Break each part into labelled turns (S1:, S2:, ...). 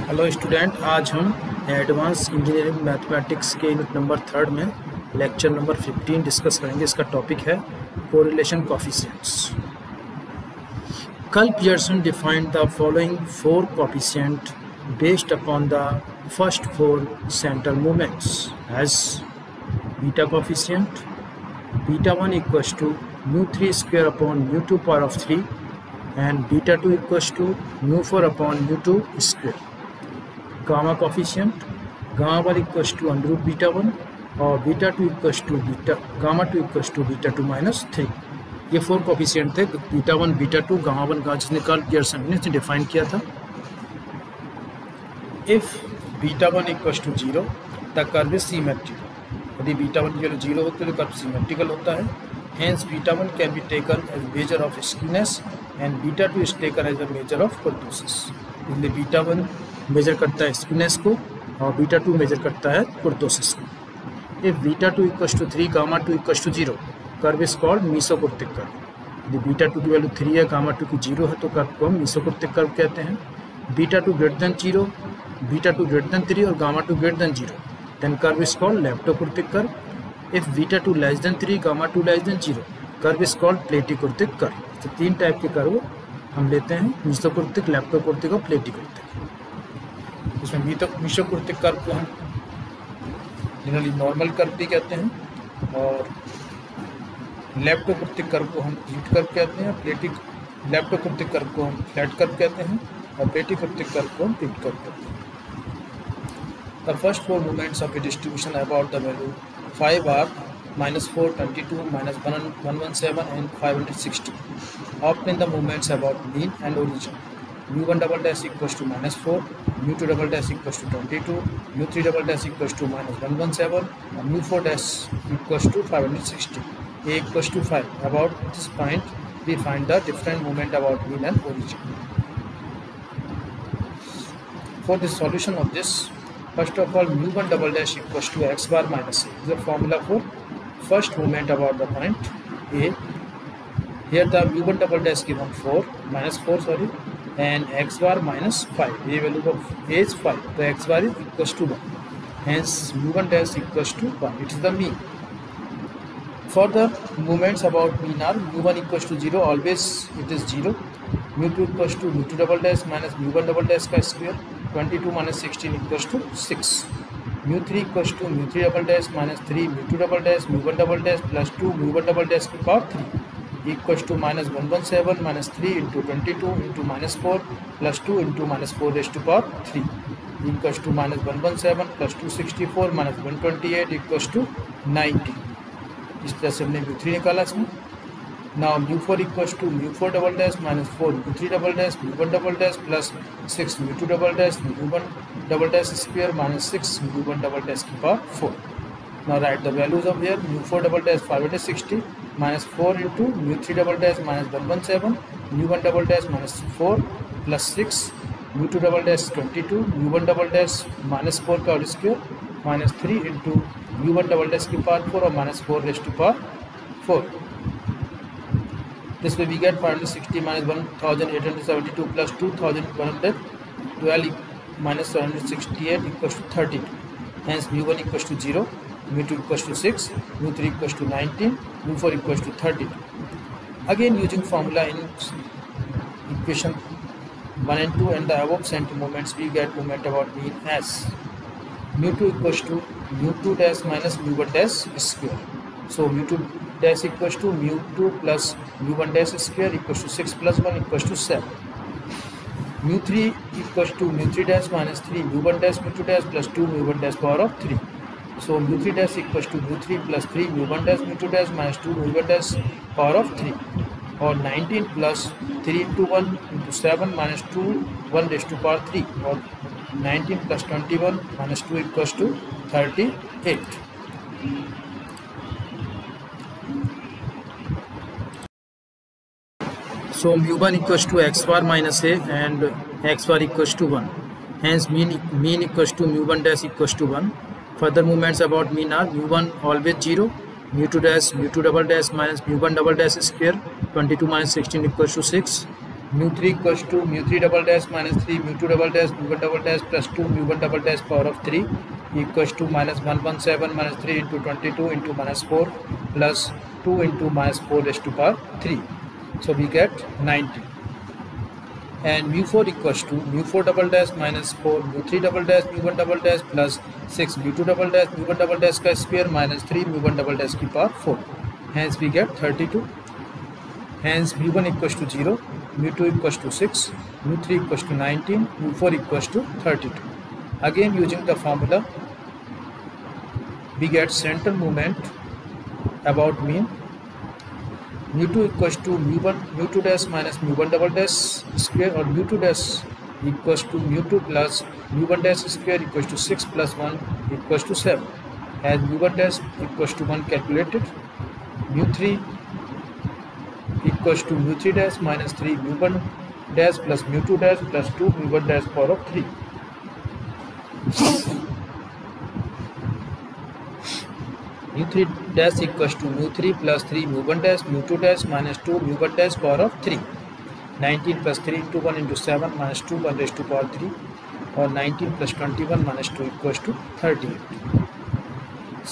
S1: Hello student, आज हम advance engineering mathematics के यूनिट नंबर 3 में लेक्चर नंबर 15 डिस्कस करेंगे। इसका टॉपिक है correlation coefficients. Karl Pearson defined the following 4 coefficient based upon the first 4 centre movements as beta coefficient beta 1 equals to μ3 square upon μ2 power of 3 and beta 2 equals to μ4 upon μ2 square. Gamma coefficient gamma 1 equals to under root beta 1 और beta 2 equals to gamma 2 equals to beta 2 minus 3. ये 4 coefficient थे, beta 1 beta 2 gamma 1 का जिसने Karl Pearson ने define किया था। If beta 1 equals to 0 the curve is symmetrical. यदि beta 1 की वैल्यू 0 होती है तो कर्व सिमेट्रिकल होता है। Hence beta 1 can be taken as measure of skewness and beta 2 is taken as a measure of kurtosis. इसलिए बीटा 1 मेजर करता है स्क्यूनेस को और बीटा 2 मेजर करता है कुर्तोसिस को। If beta 2 equals to 3 gamma 2 equals to 0 curve is called mesokurtic curve. यदि beta 2 की वैल्यू 3 है, गामा 2 की 0 है तो कर्व को हम मीसोकुर्तिक कर्व कहते हैं। Beta 2 greater than 0, beta 2 greater than 3 और gamma 2 greater than 0 then curve is called leptokurtic curve. If beta 2 less than 3 gamma 2 less than 0 curve is called platykurtic curve. तो 3 टाइप के कर्व हम लेते हैं, मीसोकुर्तिक, लेप्टोकुर्तिक और प्लेटिकुर्तिक। इसमें मीसोकुर्तिक कर्व को हम जनरली नॉर्मल कर्व भी कहते हैं और लेप्टोकुर्तिक कर्व को हम हीट कर्व कहते हैं। लेप्टोकुर्तिक कर्व को हम फ्लैट कर्व कहते हैं और प्लेटिकुर्तिक कर्व को हम पीट कर्व कहते हैं। The first 4 movements of a distribution about the value 5 are -4, 22, -117 and 560. Obtain the movements about mean and origin. μ1 double dash equals to -4, μ2 double dash equals to 22, μ3 double dash equals to -117 and μ4 dash equals to 560. A equals to 5. About this point we find the different movement about mean and origin. For the solution of this, first of all, μ1 double dash equals to x bar minus a. The formula for first movement about the point A. Here the μ1 double dash given 4 minus 4 sorry and x bar minus 5. A value of A is 5. So x bar is equals to 1. Hence μ1 dash equals to 1. It is the mean. For the movements about mean are μ1 equals to 0. Always it is 0. μ2 equals to μ2 double dash minus μ1 double dash का square. 22 minus 16 equals to 6. μ3 equals to μ3 double dash minus 3 μ2 double dash μ1 double dash plus 2 μ1 double dash की power 3 equals to -117 minus 3 into 22 into -4 plus 2 into -4 raised to power 3 equals to -117 plus 264 minus 128 equals to 90. इस तरह से हमने μ3 निकाला इसमें। Now μ4 equals to μ4 double dash minus 4 μ3 double dash μ1 double dash plus 6 μ2 double dash μ1 double dash square minus 6 μ1 double dash की power 4. Now write the values of here. μ4 double dash 560 minus 4 into μ3 double dash minus 117 μ1 double dash minus 4 plus 6 μ2 double dash 22 μ1 double dash minus 4 का whole square minus 3 into μ1 double dash की power 4 और minus 4 raised to power 4. This way we get 560 minus 1872 plus 2112 minus 768 equals to 32. Hence μ1 equals to 0, μ2 equals to 6, μ3 equals to 19, μ4 equals to 32. Again using formula in equation 1 and 2 and the above center moments, we get moment about mean as μ2 equals to μ2 dash minus μ1 dash square. So μ2 dash equals to μ2 plus μ1 dash square equals to 6 plus 1 equals to 7. μ3 equals to μ3 dash minus 3 μ1 dash μ2 dash plus 2 μ1 dash power of 3. So μ3 dash equals to μ3 plus 3 μ1 dash μ2 dash minus 2 μ1 dash power of 3 or 19 plus 3 into 1 into 7 minus 2 1 raised to power 3 or 19 plus 21 minus 2 equals to 38. So μ1 equals to x bar minus a and x bar equals to 1. Hence mean equals to μ1 dash equals to 1. Further movements about mean are μ1 always 0, μ2 dash μ2 double dash minus μ1 double dash square 22 minus 16 equals to 6, mu 3 equals to mu 3 double dash minus 3 mu 2 double dash mu 1 double dash plus 2 mu 1 double dash power of 3 equals to minus 117 minus 3 into 22 into minus 4 plus 2 into minus 4 raised to power 3. So we get 90. And mu 4 equals to mu 4 double dash minus 4 mu 3 double dash mu 1 double dash plus 6 mu 2 double dash mu 1 double dash ka square minus 3 mu 1 double dash ki power 4. Hence we get 32. Hence mu 1 equals to 0, mu 2 equals to 6, mu 3 equals to 19, mu 4 equals to 32. Again using the formula, we get central moment about mean. Mu 2 equals to mu 2 dash minus mu 1 double dash square, or mu 2 dash equals to mu 2 plus mu 1 dash square equals to 6 plus 1 equals to 7. As mu 1 dash equals to 1 calculated, mu 3 equals to mu 3 dash minus 3 mu 1 dash plus mu 2 dash plus 2 mu 1 dash power of 3. Mu 3 dash equals to mu 3 plus 3 mu 1 dash mu 2 dash minus 2 mu 1 dash power of 3. 19 plus 3 into 1 into 7 minus 2 1 raised to power 3, or 19 plus 21 minus 2 equals to 38.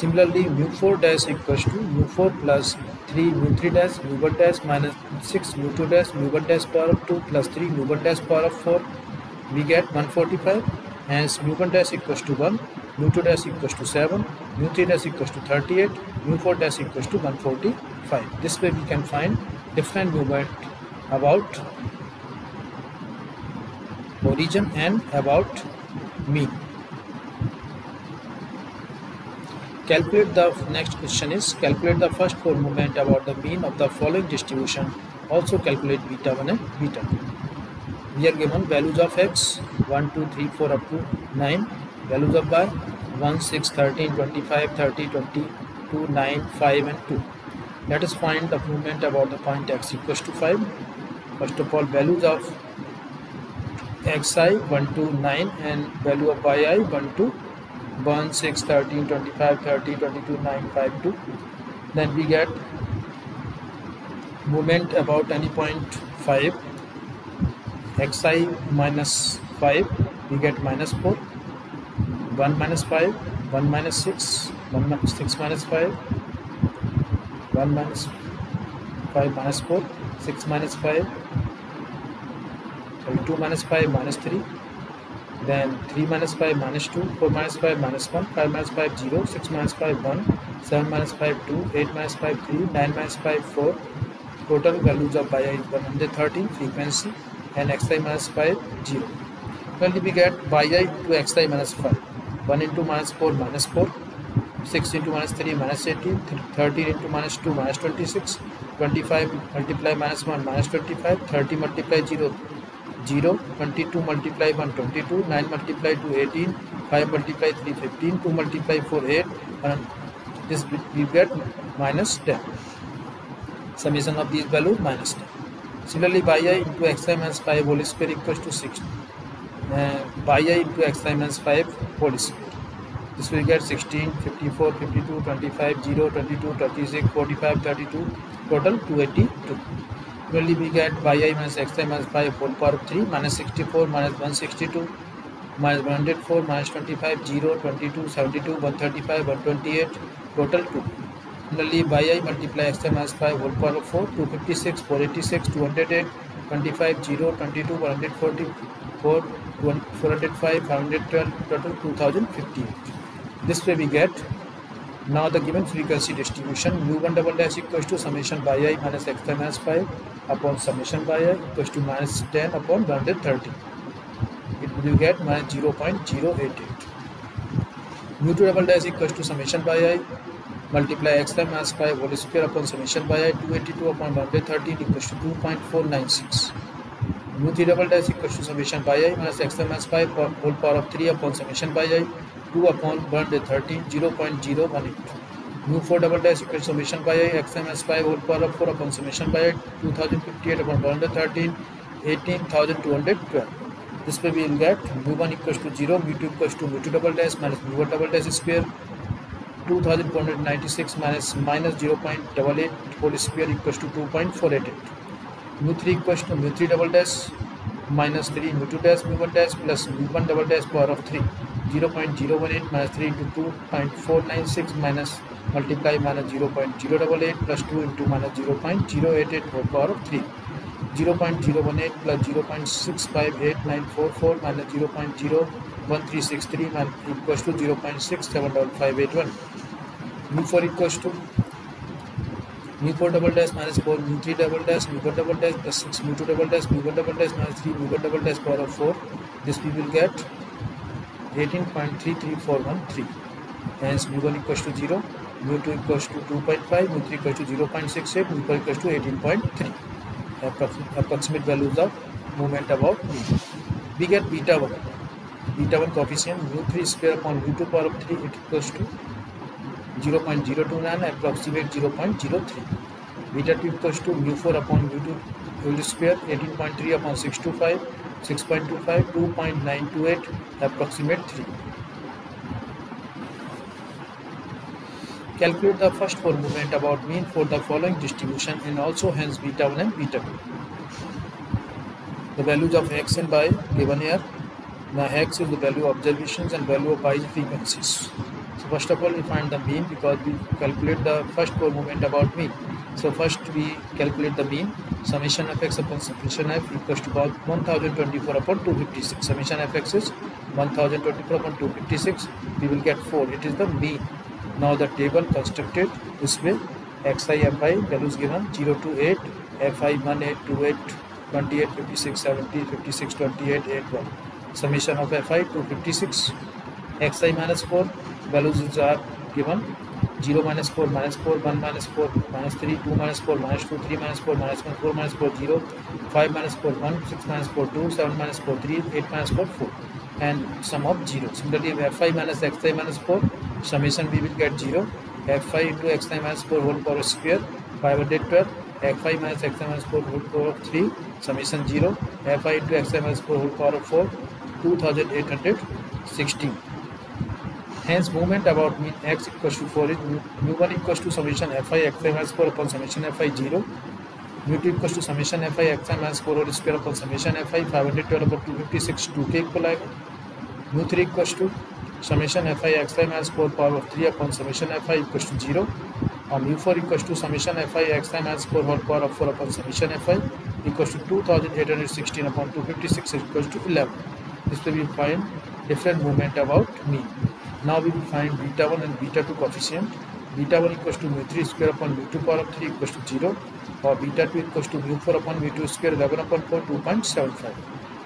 S1: Similarly, mu 4 dash equals to mu 4 plus 3 mu 3 dash mu 1 dash minus 6 mu 2 dash mu 1 dash power of 2 plus 3 mu 1 dash power of 4. We get 145. Hence mu 1 dash equals to 1, mu 2 dash equals to 7, mu 3 dash equals to 38, mu 4 dash equals to 145. This way we can find different movement about origin and about mean. Calculate the next question is calculate the first 4 movement about the mean of the following distribution. Also calculate beta 1 and beta 2. We are given values of x 1, 2, 3, 4 up to 9, values of y 1, 6, 13, 25, 30, 22, 9, 5 and 2. Let us find the movement about the point x equals to 5. First of all, values of xi 1 to 9 and value of yi 1 to 1, 6, 13, 25, 30, 22, 9, 5, 2. Then we get movement about any point 5. Xi minus 5, we get minus 4. 1 minus 5, 1 minus 6, 1 minus 6 minus 5, 1 minus 5 minus 4, 6 minus 5, 2 minus 5 minus 3. Then 3 minus 5 minus 2, 4 minus 5 minus 1, 5 minus 5 0, 6 minus 5 1, 7 minus 5 2, 8 minus 5 3, 9 minus 5 4. Total values of yi is 113 frequency and xi minus 5 0. Finally we get yi into xi minus 5. 1 into minus 4 minus 4, 6 into minus 3 minus 18, 13 into minus 2 minus 26, 25 multiply minus 1 minus 25, 30 multiply 0 0, 22 multiply 1 22, 9 multiply 2 18, 5 multiply 3 15, 2 multiply 4 8, and this we get minus 10. Summation of these values minus 10. Similarly, yi into xi minus 5 whole square equals to 6. Yi into xi minus 5 whole square. This will get 16, 54, 52, 25, 0, 22, 36, 45, 32, total 282. Similarly, we get yi minus xi minus 5 whole power of 3 minus 64 minus 162 minus 104 minus 25, 0, 22, 72, 135, 128, total 2. Similarly, yi multiply xi minus 5 whole power of 4, 256, 486, 208, 25, 0, 22, 144, 405, 512, total 2058. This way we get now the given frequency distribution mu1 double dash equals to summation yi minus xi minus 5 upon summation yi equals to minus 10 upon 130. It will get minus 0.088. mu2 double dash equals to summation yi multiply xi minus 5 whole square upon summation yi 282 upon 113 equals to 2.496. mu3 double dash equals to summation yi minus xi minus 5 whole power of 3 upon summation yi 2 upon 113 0.018. mu4 double dash equals to summation yi xi minus 5 whole power of 4 upon summation yi 2058 upon 113 18,212. This way we will get mu1 equals to 0, mu2 equals to mu2 double dash minus mu1 double dash square 2496 minus 0.88 whole square equals to 2.488. mu3 equals to mu3 double dash minus 3 mu2 dash mu1 dash plus mu1 double dash power of 3, 0.018 minus 3 into 2.496 minus multiply minus 0.088 plus 2 into minus 0.088 whole power of 3, 0.018 plus 0.658944 minus 0.01363 equals to 0.675581. mu4 equals to mu4 double dash minus 4 mu3 double dash mu1 double dash plus 6 mu2 double dash mu1 double dash minus 3 mu1 double dash power of 4. This we will get 18.33413. Hence mu1 equals to 0, mu2 equals to 2.5, mu3 equals to 0.68, mu4 equals to 18.3. Approximate values of movement about mean. We get beta 1 coefficient mu3 square upon mu2 power of 3, it equals to 0.029, approximate 0.03. Beta 2 equals to mu4 upon mu2 whole square, 18.3 upon 625, 6.25, 2.928, approximate 3. Calculate the first 4 movement about mean for the following distribution and also hence beta 1 and beta 2. The values of x and y given here. Now x is the value of observations and value of y frequencies. So first of all we find the mean because we calculate the first 4 movement about mean. So first we calculate the mean. Summation of x upon summation f equals to about 1024 upon 256. Summation of x is 1024 upon 256. We will get 4. It is the mean. Now the table constructed this way: xi fi values given 0 to 8, fi 1 8 2 8 28 56 70 56 28 81. Summation of fi 256. xi minus 4 values are given 0 minus 4 minus 4 1 minus 4 minus 3 2 minus 4 minus 2 3 minus 4 minus 1 4 minus 4 0 5 minus 4 1 6 minus 4 2 7 minus 4 3 8 minus 4 4 and sum of 0. Similarly fi minus xi minus 4 summation we will get 0, fi into xi minus 4 whole power square 512, fi minus xi minus 4 whole power of 3 summation 0, fi into xi minus 4 whole power of 4 2816. Hence movement about mean x equals to 4 is mu1 equals to summation fi xi minus 4 upon summation fi 0, mu2 equals to summation fi xi minus 4 whole square upon summation fi 512 upon 256 2 के equal आएगा. mu3 equals to summation fi xi minus 4 power of 3 upon summation fi equals to 0 और mu4 equals to summation fi xi minus 4 whole power of 4 upon summation fi equals to 2816 upon 256 equals to 11. This way we find different movement about mean. Now we will find beta 1 and beta 2 coefficient. Beta 1 equals to mu3 square upon mu2 power of 3 equals to 0 or beta 2 equals to mu4 upon mu2 square 11 upon 4 2.75.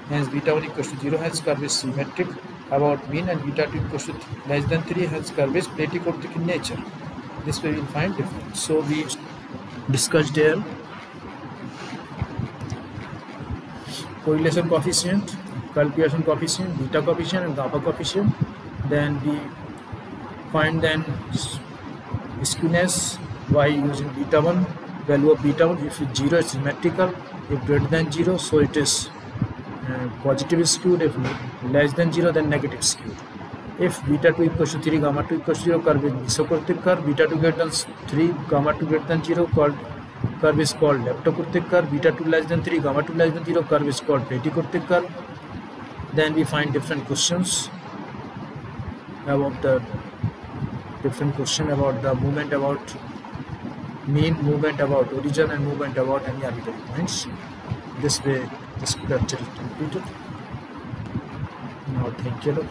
S1: Hence beta 1 equals to 0, hence curve is symmetric about mean, and beta 2 equals to less than 3, hence curve is platycortic in nature. This way we will find difference. So we discussed here correlation coefficient, calculation coefficient, beta coefficient and gamma coefficient. Then we find then skewness y using beta 1, value of beta 1 if it's 0 it's symmetrical, if greater than 0 so it is positive skewed, if less than 0 then negative skewed. If beta 2 equals to 3, gamma 2 equals to 0, curve is mesocortic curve. Beta 2 greater than 3, gamma 2 greater than 0, curve is called leptocortic curve. Beta 2 less than 3, gamma 2 less than 0, curve is called platycortic curve. Then we find different questions about the movement about mean, movement about origin and movement about any arbitrary points. This way this lecture is completed. Now thank you.